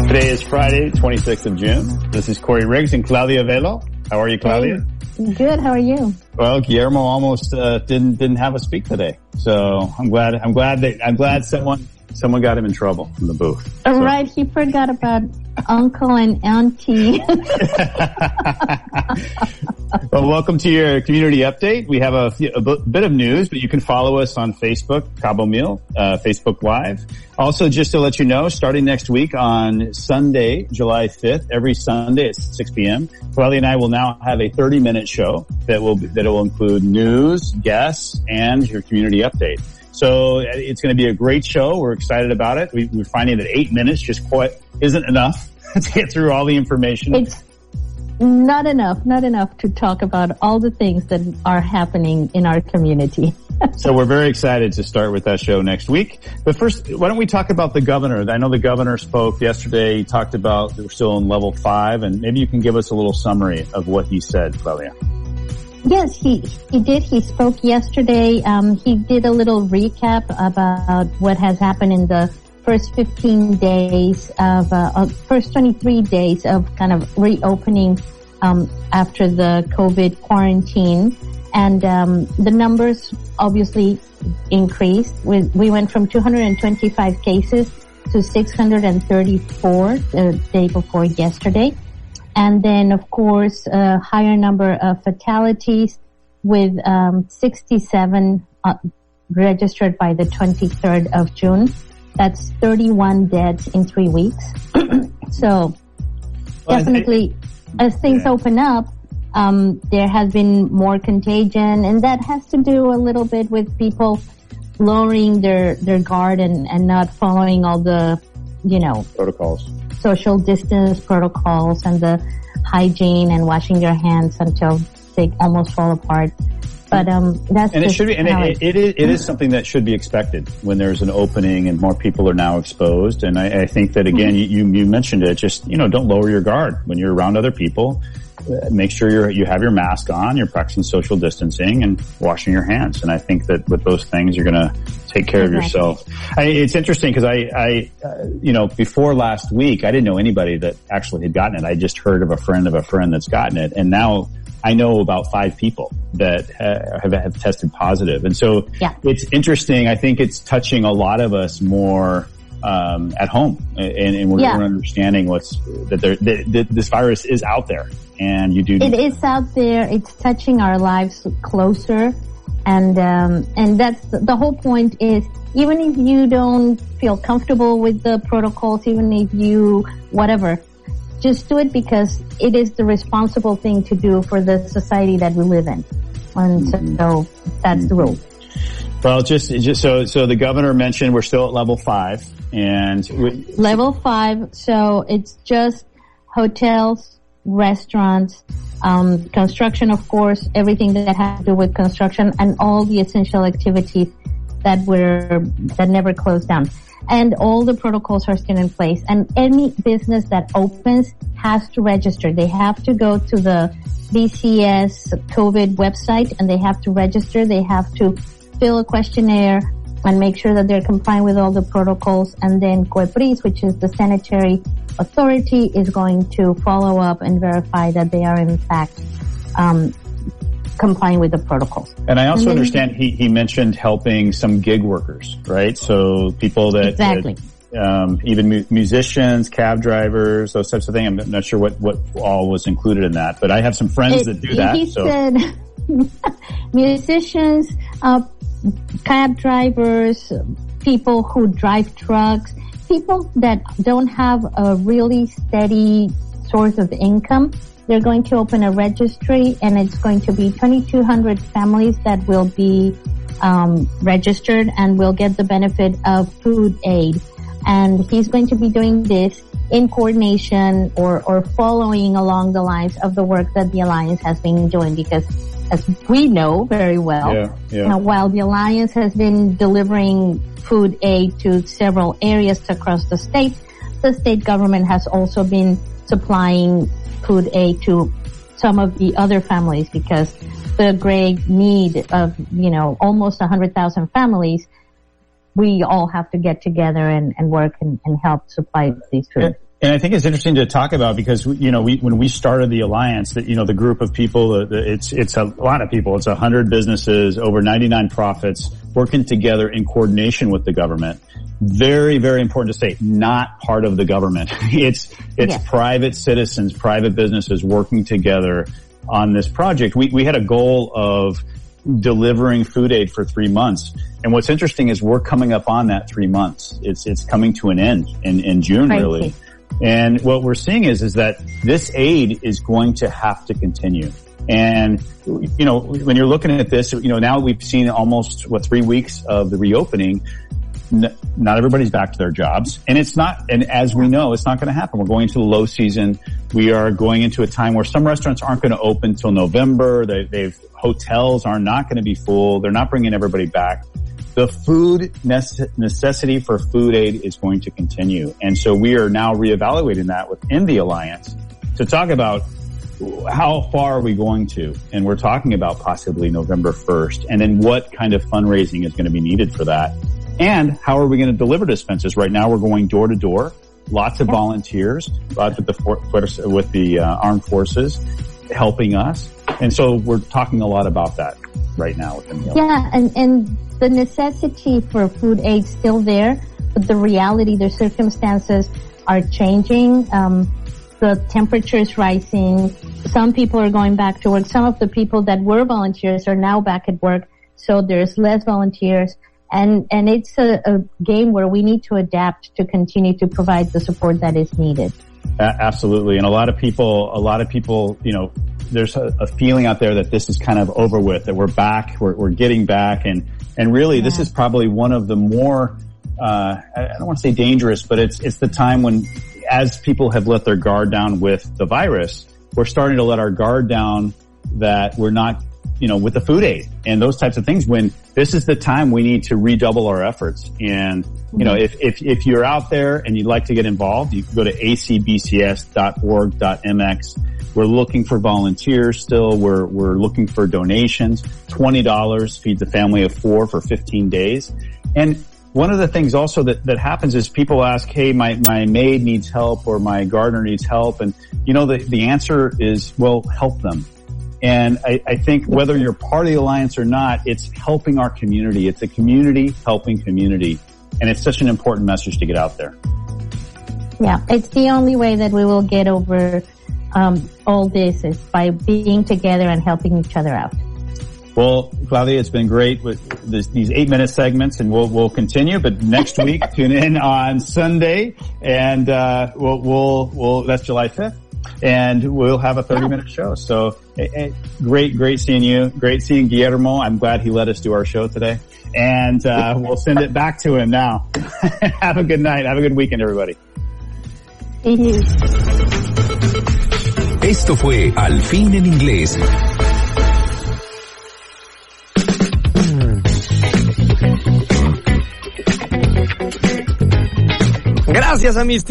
Today is Friday, 26th of June. This is Korey Riggs and Claudia Velo. How are you, Claudia? Hey, good. How are you? Well, Guillermo almost didn't have us speak today, so I'm glad someone got him in trouble in the booth. So. Right, he forgot about uncle and auntie. Well, welcome to your community update. We have a bit of news, but you can follow us on Facebook, Cabo Mil, Facebook Live. Also, just to let you know, starting next week on Sunday, July 5th, every Sunday at 6 p.m., Claudia and I will now have a 30-minute show that will include news, guests, and your community update. So it's going to be a great show. We're excited about it. We're finding that 8 minutes just isn't enough to get through all the information. It's not enough to talk about all the things that are happening in our community. So we're very excited to start with that show next week. But first, why don't we talk about the governor? I know the governor spoke yesterday. He talked about we're still in level 5, and maybe you can give us a little summary of what he said, Claudia. Yes, he did. He spoke yesterday. He did a little recap about what has happened in the first 15 days first 23 days of kind of reopening, after the COVID quarantine. And, the numbers obviously increased. We went from 225 cases to 634 the day before yesterday. And then, of course, a higher number of fatalities with 67 registered by the 23rd of June. That's 31 deaths in 3 weeks. So definitely, as things open up, there has been more contagion, and that has to do a little bit with people lowering their guard and not following all the, protocols. Social distance protocols and the hygiene and washing your hands until they almost fall apart. But that's and it should be, and it is something that should be expected when there's an opening and more people are now exposed. And I think that again, you mentioned it. Just don't lower your guard when you're around other people. Make sure you have your mask on, you're practicing social distancing and washing your hands. And I think that with those things, you're going to take care of yourself. It's interesting because I before last week, I didn't know anybody that actually had gotten it. I just heard of a friend that's gotten it. And now I know about 5 people that have tested positive. And so it's interesting. I think it's touching a lot of us more at home, and we're understanding that this virus is out there, and it is out there. It's touching our lives closer, and that's the whole point. Is even if you don't feel comfortable with the protocols, even if you whatever, just do it because it is the responsible thing to do for the society that we live in, and so that's the rule. Well, just so the governor mentioned we're still at level 5. And level 5, so it's just hotels, restaurants, construction, of course, everything that has to do with construction, and all the essential activities that never closed down. And all the protocols are still in place. And any business that opens has to register. They have to go to the BCS COVID website and they have to register. They have to fill a questionnaire and make sure that they're complying with all the protocols. And then COEPRIS, which is the sanitary authority, is going to follow up and verify that they are in fact complying with the protocols. And I also understand he mentioned helping some gig workers, right? So people that even musicians, cab drivers, those types of things. I'm not sure what all was included in that, but I have some friends that do that. He said musicians, cab drivers, people who drive trucks, people that don't have a really steady source of income. They're going to open a registry, and it's going to be 2,200 families that will be registered and will get the benefit of food aid. And he's going to be doing this in coordination or following along the lines of the work that the Alliance has been doing, because as we know very well, while the Alliance has been delivering food aid to several areas across the state government has also been supplying food aid to some of the other families, because the great need of, almost 100,000 families, we all have to get together and work and help supply these food. And I think it's interesting to talk about because, when we started the Alliance, the group of people, it's a lot of people. It's 100 businesses, over 99 profits working together in coordination with the government. Very, very important to say, not part of the government. It's private citizens, private businesses working together on this project. We had a goal of delivering food aid for 3 months. And what's interesting is we're coming up on that 3 months. It's coming to an end in June, really. And what we're seeing is that this aid is going to have to continue. And, when you're looking at this, now we've seen almost 3 weeks of the reopening. Not everybody's back to their jobs. And as we know, it's not going to happen. We're going into the low season. We are going into a time where some restaurants aren't going to open till November. Hotels are not going to be full. They're not bringing everybody back. The food necessity for food aid is going to continue. And so we are now reevaluating that within the Alliance to talk about how far are we going to? And we're talking about possibly November 1st. And then what kind of fundraising is going to be needed for that? And how are we going to deliver dispenses? Right now we're going door to door. Lots of volunteers, lots with the armed forces helping us. And so we're talking a lot about that right now within the Alliance. Yeah, and the necessity for food aid is still there, but the reality, the circumstances are changing. The temperature is rising. Some people are going back to work. Some of the people that were volunteers are now back at work, so there's less volunteers. And it's a game where we need to adapt to continue to provide the support that is needed. Absolutely. And a lot of people, there's a feeling out there that this is kind of over with, that we're back, we're getting back. And really this is probably one of the more, I don't want to say dangerous, but it's the time when, as people have let their guard down with the virus, we're starting to let our guard down that we're not, with the food aid and those types of things, when this is the time we need to redouble our efforts. And, if you're out there and you'd like to get involved, you can go to acbcs.org.mx. We're looking for volunteers still. We're looking for donations. $20 feeds a family of 4 for 15 days. And one of the things also that happens is people ask, hey, my maid needs help or my gardener needs help. And, the answer is, well, help them. And I think whether you're part of the Alliance or not, it's helping our community. It's a community helping community. And it's such an important message to get out there. Yeah, it's the only way that we will get over all this is by being together and helping each other out. Well, Claudia, it's been great with these 8-minute segments, and we'll continue. But next week, tune in on Sunday, and we'll that's July 5th. And we'll have a 30-minute show. So great seeing you. Great seeing Guillermo. I'm glad he let us do our show today. And we'll send it back to him now. Have a good night. Have a good weekend, everybody. Thank you. Esto fue Al Fin en Inglés. Gracias a mis